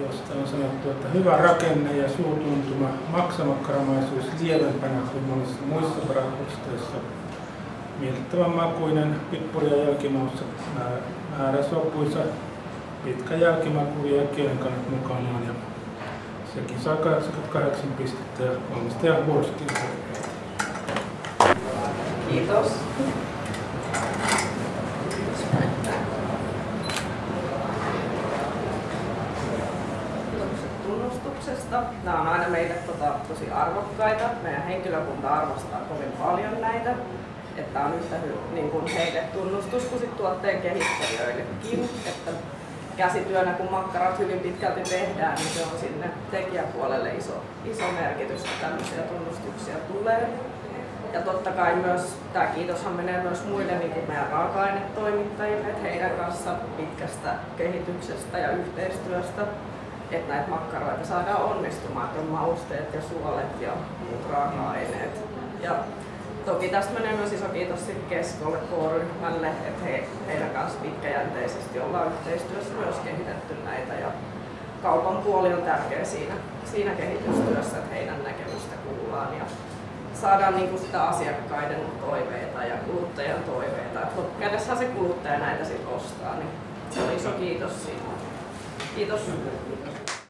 josta on sanottu, että hyvä rakenne ja suutuntuma, maksamakkaramaisuus lievempänä kuin monissa muissa bratwurstöissä, miellyttävän makuinen, pippuria jälkimaussa määrä sopuisa, pitkä jälkimaku vie kielenkannat mukanaan ja sekin saa 88 pistettä ja valmistajan vuoroskin. Kiitos. Kiitokset tunnustuksesta. Nämä on aina meille tosi arvokkaita. Meidän henkilökunta arvostaa kovin paljon näitä. Että on yhtä niin kuin heille tunnustus kuin sit tuotteen kehittelijöillekin. Että käsityönä kun makkarat hyvin pitkälti tehdään, niin se on sinne tekijäpuolelle iso merkitys, että tämmöisiä tunnustuksia tulee. Ja totta kai myös tämä kiitoshan menee myös muille niin kuin meidän raaka-ainetoimittajille, että heidän kanssa pitkästä kehityksestä ja yhteistyöstä, että näitä makkaroita saadaan onnistumaan, että on mausteet ja suolet ja muut raaka-aineet. Ja toki tästä menee myös iso kiitos Keskolle K-ryhmälle, että heidän kanssa pitkäjänteisesti ollaan yhteistyössä myös kehitetty näitä. Ja kaupan puoli on tärkeä siinä kehitystyössä, että heidän näkemystä kuullaan ja saadaan niin kuin sitä asiakkaiden toiveita ja kuluttajan toiveita. Että loppukädessähän se kuluttaja näitä sitten ostaa, niin se on iso kiitos siitä. Kiitos.